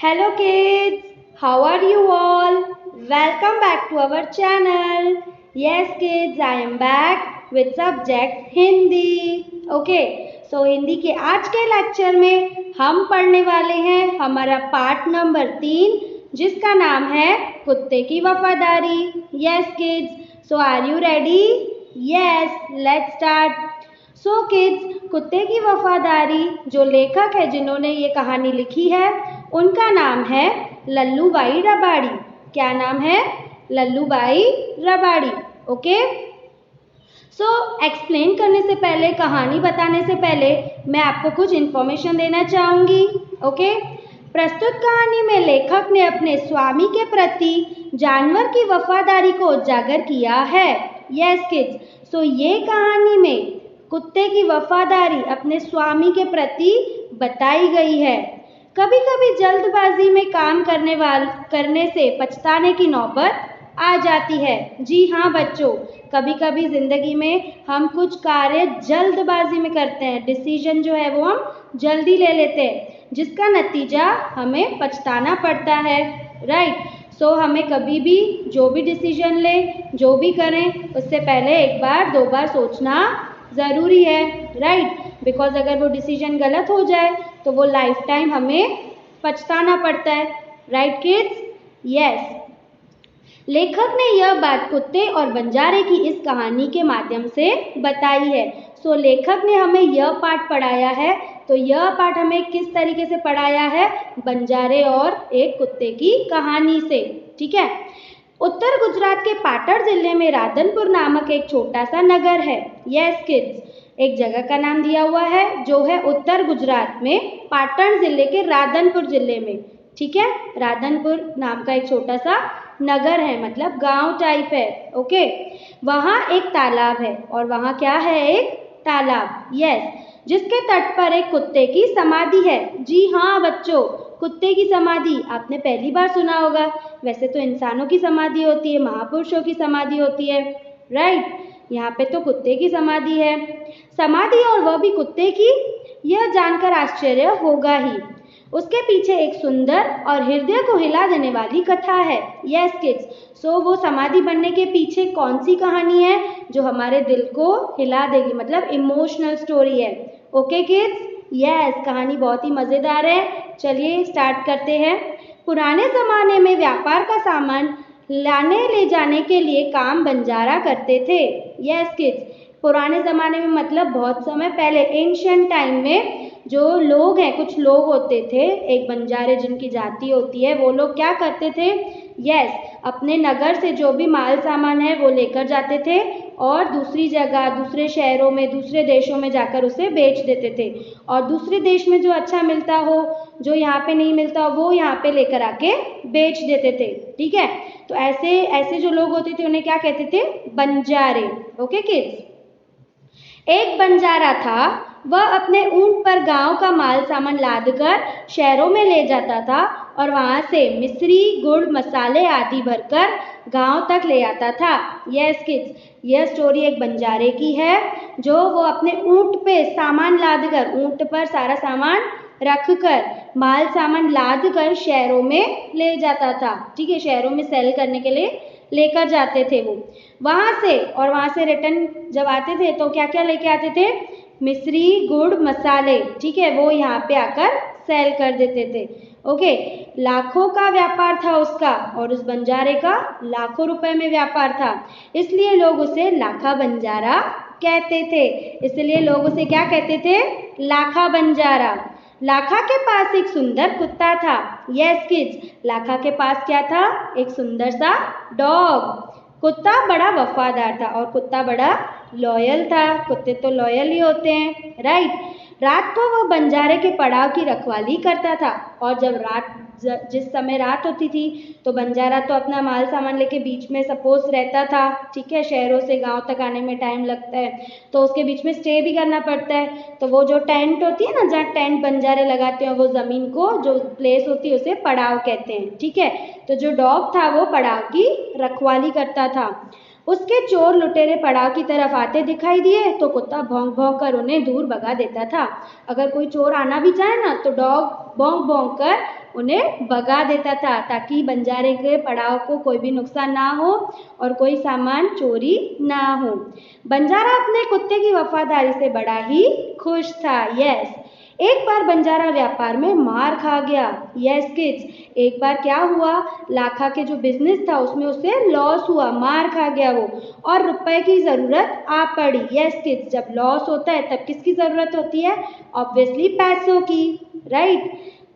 Hello kids, how are you all? Welcome back to our channel. Yes kids, I am back with subject Hindi. Okay, so Hindi के आज के lecture में हम पढ़ने वाले हैं हमारा पार्ट नंबर 3 जिसका नाम है कुत्ते की वफादारी. Yes kids, so are you ready? Yes, let's start. So kids, कुत्ते की वफादारी जो लेखक है जिन्होंने ये कहानी लिखी है उनका नाम है लल्लूबाई रबाड़ी. क्या नाम है? लल्लूबाई रबाड़ी. ओके, सो एक्सप्लेन करने से पहले, कहानी बताने से पहले मैं आपको कुछ इन्फॉर्मेशन देना चाहूँगी. ओके, प्रस्तुत कहानी में लेखक ने अपने स्वामी के प्रति जानवर की वफादारी को उजागर किया है. यस किड्स, सो ये कहानी में कुत्ते की वफादारी अपने स्वामी के प्रति बताई गई है. कभी कभी जल्दबाजी में काम करने से पछताने की नौबत आ जाती है. जी हाँ बच्चों, कभी कभी ज़िंदगी में हम कुछ कार्य जल्दबाजी में करते हैं, डिसीजन जो है वो हम जल्दी ले लेते हैं जिसका नतीजा हमें पछताना पड़ता है. राइट, सो हमें कभी भी जो भी डिसीजन लें, जो भी करें, उससे पहले एक बार दो बार सोचना ज़रूरी है. राइट, बिकॉज अगर वो डिसीजन गलत हो जाए तो वो लाइफ टाइम हमें पछताना पड़ता है. Right kids? यस, लेखक ने यह बात कुत्ते और बंजारे की इस कहानी के माध्यम से बताई है. सो लेखक ने हमें यह पाठ पढ़ाया है. तो यह पाठ हमें किस तरीके से पढ़ाया है? बंजारे और एक कुत्ते की कहानी से. ठीक है, उत्तर गुजरात के पाटण जिले में राधनपुर नामक एक छोटा सा नगर है. यस किड्स, एक जगह का नाम दिया हुआ है जो है उत्तर गुजरात में पाटण जिले के राधनपुर जिले में. ठीक है, राधनपुर नाम का एक छोटा सा नगर है, मतलब गांव टाइप है. ओके, वहाँ एक तालाब है. और वहाँ क्या है? एक तालाब. यस, जिसके तट पर एक कुत्ते की समाधि है. जी हाँ बच्चों, कुत्ते की समाधि आपने पहली बार सुना होगा. वैसे तो इंसानों की समाधि होती है, महापुरुषों की समाधि होती है. राइट, यहाँ पे तो कुत्ते की समाधि है. समाधि और वह भी कुत्ते की, यह जानकर आश्चर्य होगा ही. उसके पीछे एक सुंदर और हृदय को हिला देने वाली कथा है. यस किड्स, सो वो समाधि बनने के पीछे कौन सी कहानी है जो हमारे दिल को हिला देगी, मतलब इमोशनल स्टोरी है. Okay kids? यस, कहानी बहुत ही मज़ेदार है. चलिए स्टार्ट करते हैं. पुराने ज़माने में व्यापार का सामान लाने ले जाने के लिए काम बंजारा करते थे. यस किड्स, पुराने ज़माने में मतलब बहुत समय पहले, एंशिएंट टाइम में जो लोग हैं, कुछ लोग होते थे, एक बंजारे जिनकी जाति होती है, वो लोग क्या करते थे? यस, अपने नगर से जो भी माल सामान है वो लेकर जाते थे और दूसरी जगह, दूसरे शहरों में, दूसरे देशों में जाकर उसे बेच देते थे. और दूसरे देश में जो अच्छा मिलता हो, जो यहाँ पे नहीं मिलता हो, वो यहाँ पे लेकर आके बेच देते थे. ठीक है, तो ऐसे ऐसे जो लोग होते थे उन्हें क्या कहते थे? बंजारे. ओके किड्स, एक बंजारा था. वह अपने ऊंट पर गांव का माल सामान लादकर शहरों में ले जाता था और वहां से मिश्री, गुड़, मसाले आदि भरकर गांव तक ले आता था. यस किड्स, यह स्टोरी एक बंजारे की है जो वो अपने ऊंट पे सामान लादकर, ऊंट पर सारा सामान रखकर, माल सामान लादकर शहरों में ले जाता था. ठीक है, शहरों में सेल करने के लिए लेकर जाते थे वो वहाँ से. और वहाँ से रिटर्न जब आते थे तो क्या क्या लेके आते थे? मिश्री, गुड़, मसाले. ठीक है, वो यहाँ पे आकर सेल कर देते थे. ओके, लाखों का व्यापार था उसका और उस बंजारे का लाखों रुपए में व्यापार था. इसलिए लोग उसे लाखा बंजारा कहते थे. इसलिए लोग उसे क्या कहते थे? लाखा बंजारा. लाखा के पास एक सुंदर कुत्ता था. यस किड्स, लाखा के पास क्या था? एक सुंदर सा डॉग. कुत्ता बड़ा वफादार था और कुत्ता बड़ा लॉयल था. कुत्ते तो लॉयल ही होते हैं. राइट, रात को वह बंजारे के पड़ाव की रखवाली करता था. और जब जिस समय रात होती थी तो बंजारा तो अपना माल सामान लेके बीच में सपोज रहता था. ठीक है, शहरों से गांव तक आने में टाइम लगता है तो उसके बीच में स्टे भी करना पड़ता है. तो वो जो टेंट होती है ना, जहाँ टेंट बंजारे लगाते हैं, वो ज़मीन को जो प्लेस होती है उसे पड़ाव कहते हैं. ठीक है, तो जो डॉग था वो पड़ाव की रखवाली करता था. उसके चोर लुटेरे पड़ाव की तरफ आते दिखाई दिए तो कुत्ता भौंक भौंक कर उन्हें दूर भगा देता था. अगर कोई चोर आना भी चाहे ना तो डॉग भौंक भौंक कर उन्हें भगा देता था ताकि बंजारे के पड़ाव को कोई भी नुकसान ना हो और कोई सामान चोरी ना हो। बंजारा अपने कुत्ते की वफादारी से बड़ा ही खुश था। यस, एक बार बंजारा व्यापार में मार खा गया। यस किड्स, एक बार क्या हुआ, लाखा के जो बिजनेस था उसमें उसे लॉस हुआ, मार खा गया वो, और रुपए की ज़रूरत आ पड़ी। यस किड्स, जब लॉस होता है तब किसकी ज़रूरत होती है? ऑब्वियसली पैसों की, राइट।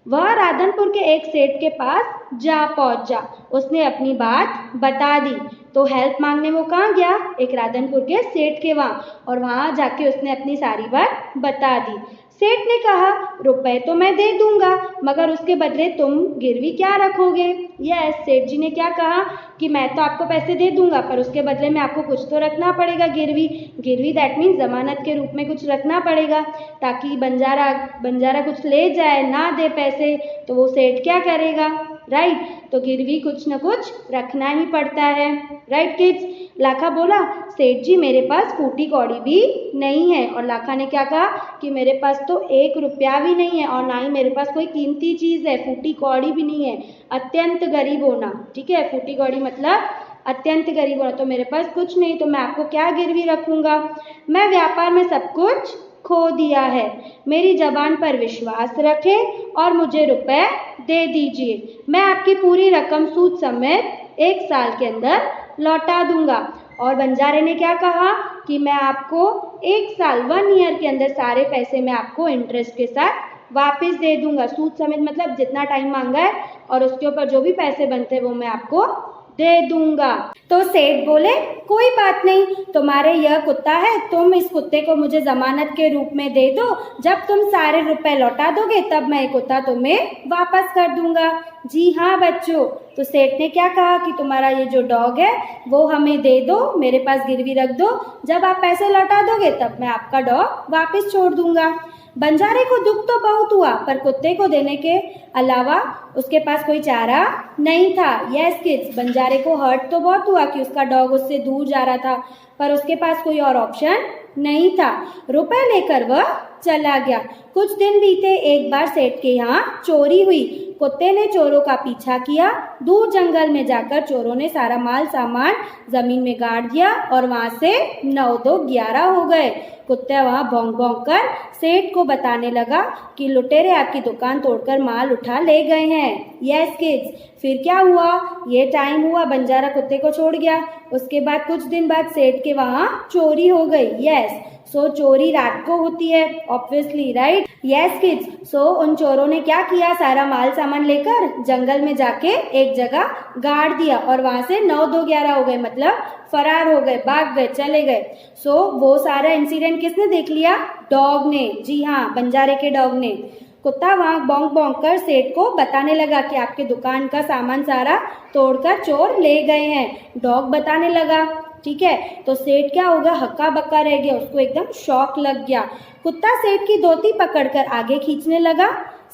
वह राधनपुर के एक सेठ के पास जा पहुंचा। उसने अपनी बात बता दी तो हेल्प मांगने वो कहाँ गया? एक राधनपुर के सेठ के वहाँ, और वहाँ जाके उसने अपनी सारी बात बता दी। सेठ ने कहा, रुपए तो मैं दे दूंगा, मगर उसके बदले तुम गिरवी क्या रखोगे? यस, सेठ जी ने क्या कहा कि मैं तो आपको पैसे दे दूंगा, पर उसके बदले में आपको कुछ तो रखना पड़ेगा, गिरवी। गिरवी दैट मीन्स जमानत के रूप में कुछ रखना पड़ेगा, ताकि बंजारा कुछ ले जाए, ना दे पैसे, तो वो सेठ क्या करेगा? राइट, तो गिरवी कुछ न कुछ रखना ही पड़ता है। राइट किड्स, लाखा बोला, सेठ जी मेरे पास फूटी कौड़ी भी नहीं है। और लाखा ने क्या कहा कि मेरे पास तो 1 रुपया भी नहीं है, और ना ही मेरे पास कोई कीमती चीज़ है, फूटी कौड़ी भी नहीं है। अत्यंत गरीब होना, ठीक है, फूटी कौड़ी मतलब अत्यंत गरीब होना। तो मेरे पास कुछ नहीं, तो मैं आपको क्या गिरवी रखूंगा? मैं व्यापार में सब कुछ खो दिया है। मेरी जबान पर विश्वास रखें और मुझे रुपए दे दीजिए। मैं आपकी पूरी रकम सूद समेत 1 साल के अंदर लौटा दूंगा। और बंजारे ने क्या कहा कि मैं आपको 1 साल 1 ईयर के अंदर सारे पैसे मैं आपको इंटरेस्ट के साथ वापस दे दूंगा। सूद समेत मतलब जितना टाइम मांगा है और उसके ऊपर जो भी पैसे बनते हैं वो मैं आपको दे दूंगा। तो सेठ बोले, कोई बात नहीं, तुम्हारे यह कुत्ता है, तुम इस कुत्ते को मुझे जमानत के रूप में दे दो। जब तुम सारे रुपए लौटा दोगे तब मैं ये कुत्ता तुम्हें वापस कर दूंगा। जी हाँ बच्चों, तो सेठ ने क्या कहा कि तुम्हारा ये जो डॉग है वो हमें दे दो, मेरे पास गिरवी रख दो, जब आप पैसे लौटा दोगे तब मैं आपका डॉग वापस छोड़ दूंगा। बंजारे को दुख तो बहुत हुआ, पर कुत्ते को देने के अलावा उसके पास कोई चारा नहीं था। यस किड्स, बंजारे को हर्ट तो बहुत हुआ कि उसका डॉग उससे दूर जा रहा था, पर उसके पास कोई और ऑप्शन नहीं था। रुपए लेकर वह चला गया। कुछ दिन बीते, एक बार सेठ के यहाँ चोरी हुई। कुत्ते ने चोरों का पीछा किया। दूर जंगल में जाकर चोरों ने सारा माल सामान जमीन में गाड़ दिया और वहां से 9 2 11 हो गए। कुत्ता वहां भौंक भौंक कर सेठ को बताने लगा कि लुटेरे आपकी दुकान तोड़कर माल उठा ले गए हैं। यस किड्स, फिर क्या हुआ? ये टाइम हुआ, बंजारा कुत्ते को छोड़ गया। उसके बाद कुछ दिन बाद सेठ के वहां चोरी हो गई। यस, सो चोरी रात को होती है ऑब्वियसली, राइट। यस किड्स, सो उन चोरों ने क्या किया, सारा माल सामान लेकर जंगल में जाके एक जगह गाड़ दिया और वहां से 9 2 11 हो गए, मतलब फरार हो गए, भाग गए, चले गए। सो वो सारा इंसिडेंट किसने देख लिया? डॉग ने। जी हाँ, बंजारे के डॉग ने। कुत्ता वहां भौंक भौंक कर सेठ को बताने लगा कि आपके दुकान का सामान सारा तोड़कर चोर ले गए हैं। डॉग बताने लगा, ठीक है, तो सेठ क्या होगा, हक्का बक्का रह गया, उसको एकदम शॉक लग गया। कुत्ता सेठ की धोती पकड़कर आगे खींचने लगा।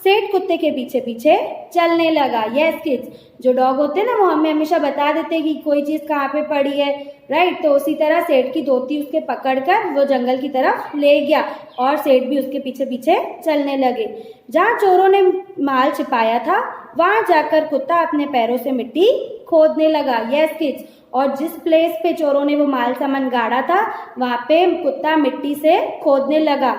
सेठ कुत्ते के पीछे पीछे चलने लगा। यस किड्स, जो डॉग होते हैं ना वो हमें हमेशा बता देते हैं कि कोई चीज़ कहाँ पे पड़ी है, राइट। तो उसी तरह सेठ की धोती उसके पकड़कर वो जंगल की तरफ ले गया और सेठ भी उसके पीछे पीछे चलने लगे। जहाँ चोरों ने माल छिपाया था वहाँ जाकर कुत्ता अपने पैरों से मिट्टी खोदने लगा। यस किड्स, और जिस प्लेस पे चोरों ने वो माल सामान गाड़ा था वहाँ पे कुत्ता मिट्टी से खोदने लगा।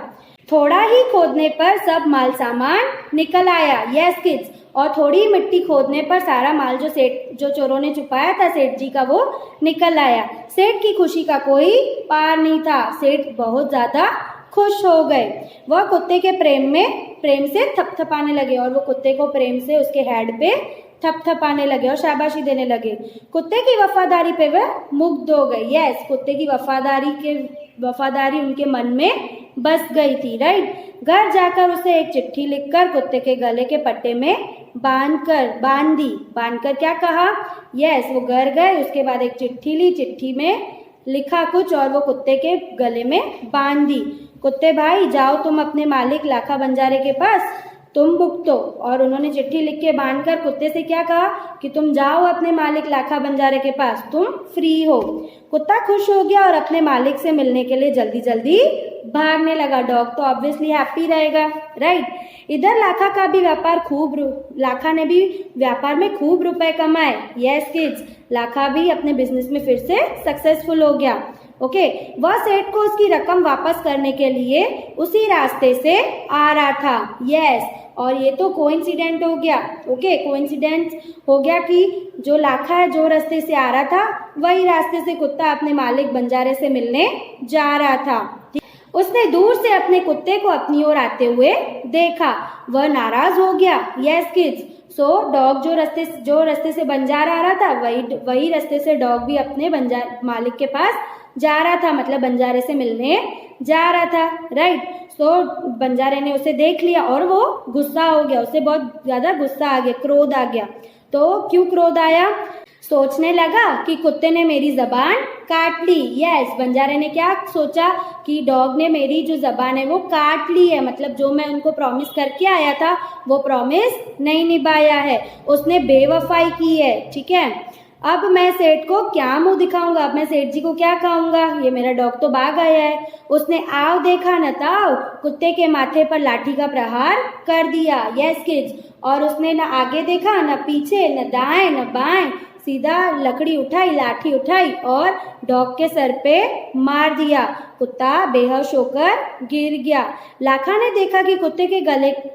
थोड़ा ही खोदने पर सब माल सामान निकल आया। यस किड्स, और थोड़ी मिट्टी खोदने पर सारा माल जो चोरों ने छुपाया था सेठ जी का, वो निकल आया। सेठ की खुशी का कोई पार नहीं था। सेठ बहुत ज्यादा खुश हो गए। वह कुत्ते के प्रेम से थपथपाने लगे और वो कुत्ते को प्रेम से उसके हेड पे थपथपाने लगे और शाबाशी देने लगे। कुत्ते की वफादारी पे वह मुग्ध हो गए। यस, कुत्ते की वफादारी उनके मन में बस गई थी, राइट। घर जाकर उसे एक चिट्ठी लिखकर कुत्ते के गले के पट्टे में बांधकर क्या कहा? यस, वो घर गए, उसके बाद एक चिट्ठी ली, चिट्ठी में लिखा कुछ और वो कुत्ते के गले में बांध दी। कुत्ते भाई, जाओ तुम अपने मालिक लाखा बंजारे के पास तुम भुगतो। और उन्होंने चिट्ठी लिख के बांधकर कुत्ते से क्या कहा कि तुम जाओ अपने मालिक लाखा बंजारे के पास, तुम फ्री हो। कुत्ता खुश हो गया और अपने मालिक से मिलने के लिए जल्दी जल्दी भागने लगा। डॉग तो ऑब्वियसली हैप्पी रहेगा, राइट। इधर लाखा ने भी व्यापार में खूब रुपए कमाए। यस किड्स, लाखा भी अपने बिजनेस में फिर से सक्सेसफुल हो गया। ओके, वह सेठ को उसकी रकम वापस करने के लिए उसी रास्ते से आ रहा था। यस, और ये तो कोइंसिडेंट हो गया। ओके, कोइंसिडेंस हो गया कि जो लाखा है जो रास्ते से आ रहा था वही रास्ते से कुत्ता अपने मालिक बंजारे से मिलने जा रहा था। उसने दूर से अपने कुत्ते को अपनी ओर आते हुए देखा। वह नाराज हो गया। यस किड्स, सो डॉग जो रास्ते से बंजारा आ रहा था वही रास्ते से डॉग भी अपने मालिक के पास जा रहा था, मतलब बंजारे से मिलने जा रहा था, राइट। सो बंजारे ने उसे देख लिया और वो गुस्सा हो गया, उसे बहुत ज्यादा गुस्सा आ गया, क्रोध आ गया। तो क्यों क्रोध आया? सोचने लगा कि कुत्ते ने मेरी जबान काट ली। यस, बंजारे ने क्या सोचा कि डॉग ने मेरी जो जबान है वो काट ली है, मतलब जो मैं उनको प्रॉमिस करके आया था वो प्रॉमिस नहीं निभाया है, उसने बेवफाई की है। ठीक है, अब मैं सेठ को क्या मुंह दिखाऊंगा, अब मैं सेठ जी को क्या कहूंगा, ये मेरा डॉग तो भाग आया है। उसने आओ देखा न ताओ कुत्ते के माथे पर लाठी का प्रहार कर दिया। यस किड्स, और उसने न आगे देखा न पीछे, न दाएं न बाएं, सीधा लकड़ी उठाई, लाठी उठाई और डॉग के सर पे मार दिया। कुत्ता बेहोश होकर गिर गया। लाखा ने देखा कि कुत्ते के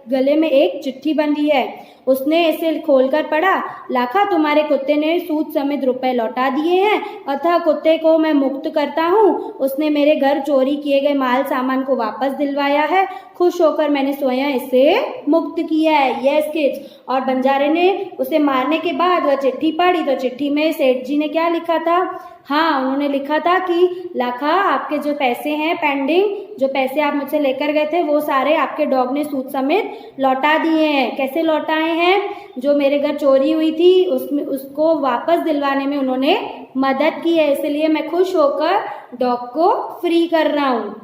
गले में एक चिट्ठी बंधी है। उसने इसे खोलकर पढ़ा। लाखा, तुम्हारे कुत्ते ने सूद समेत रुपए लौटा दिए हैं, अतः कुत्ते को मैं मुक्त करता हूँ। उसने मेरे घर चोरी किए गए माल सामान को वापस दिलवाया है। खुश होकर मैंने स्वयं इसे मुक्त किया है। यस किड्स, और बंजारे ने उसे मारने के बाद वह चिट्ठी पढ़ी तो चिट्ठी में सेठ जी ने क्या लिखा था? हाँ, उन्होंने लिखा था कि लाखा, आपके जो पैसे हैं पेंडिंग, जो पैसे आप मुझसे लेकर गए थे वो सारे आपके डॉग ने सूद समेत लौटा दिए हैं। कैसे लौटाए हैं? जो मेरे घर चोरी हुई थी उसको वापस दिलवाने में उन्होंने मदद की है, इसलिए मैं खुश होकर डॉग को फ्री कर रहा हूँ।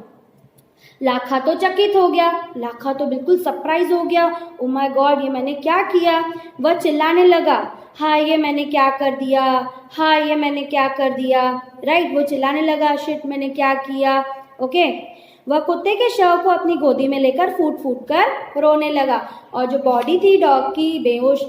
लाखा तो चकित हो गया, लाखा तो बिल्कुल सरप्राइज हो गया। ओ माय गॉड, ये मैंने क्या किया? वह चिल्लाने लगा, हाँ ये मैंने क्या कर दिया, हाँ ये मैंने क्या कर दिया, राइट। वो चिल्लाने लगा, शिट मैंने क्या किया। ओके, वह कुत्ते के शव को अपनी गोदी में लेकर फूट फूट कर रोने लगा और जो बॉडी थी डॉग की, बेहोश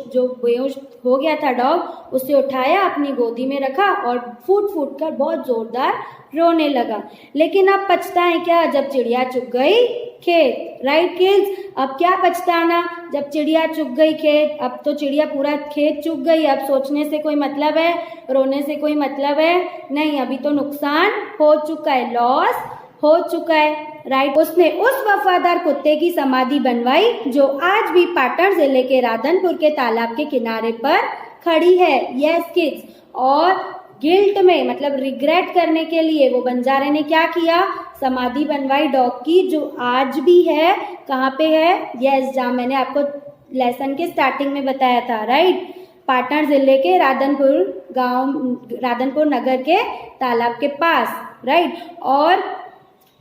हो गया था डॉग, उसे उठाया, अपनी गोदी में रखा और फूट फूट कर बहुत जोरदार रोने लगा। लेकिन अब पछताएं क्या, जब चिड़िया चुग गई खेत, राइट किड्स। अब क्या पछताना, जब चिड़िया चुग गई खेत। अब तो चिड़िया पूरा खेत चुग गई, अब सोचने से कोई मतलब है, रोने से कोई मतलब है नहीं, अभी तो नुकसान हो चुका है, लॉस हो चुका है, राइट। उसने उस वफादार कुत्ते की समाधि बनवाई जो आज भी पाटन जिले के राधनपुर के तालाब के किनारे पर खड़ी है। यस किड्स, और गिल्ट में मतलब रिग्रेट करने के लिए वो बंजारे ने क्या किया? समाधि बनवाई डॉग की, जो आज भी है, कहाँ पे है? यस, जहाँ मैंने आपको लेसन के स्टार्टिंग में बताया था, राइट। पाटन जिले के राधनपुर नगर के तालाब के पास, राइट। और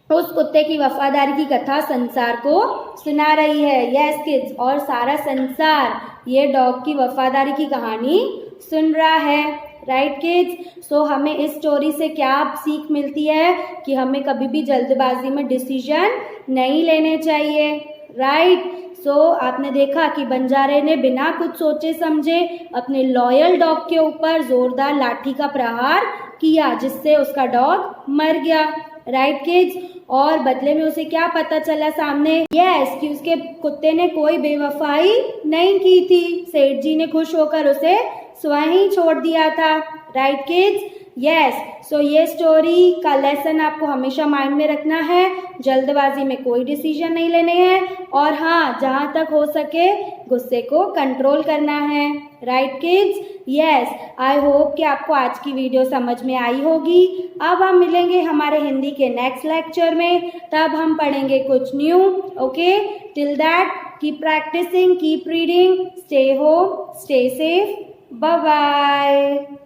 उस कुत्ते की वफादारी की कथा संसार को सुना रही है। यस किड्स, और सारा संसार ये डॉग की वफादारी की कहानी सुन रहा है, राइट किड्स। सो हमें इस स्टोरी से क्या सीख मिलती है कि हमें कभी भी जल्दबाजी में डिसीजन नहीं लेने चाहिए, राइट। सो आपने देखा कि बंजारे ने बिना कुछ सोचे समझे अपने लॉयल डॉग के ऊपर जोरदार लाठी का प्रहार किया, जिससे उसका डॉग मर गया, राइट किड्स। और बदले में उसे क्या पता चला सामने? यस, कि उसके कुत्ते ने कोई बेवफाई नहीं की थी, सेठ जी ने खुश होकर उसे स्वयं ही छोड़ दिया था, राइट किड्स। यस, सो ये स्टोरी का लेसन आपको हमेशा माइंड में रखना है, जल्दबाजी में कोई डिसीजन नहीं लेने हैं, और हाँ, जहाँ तक हो सके गुस्से को कंट्रोल करना है, right kids. Yes, I hope कि आपको आज की वीडियो समझ में आई होगी। अब हम मिलेंगे हमारे हिंदी के नेक्स्ट लेक्चर में, तब हम पढ़ेंगे कुछ new. Okay, till that keep practicing, keep reading, stay home, stay safe, bye bye.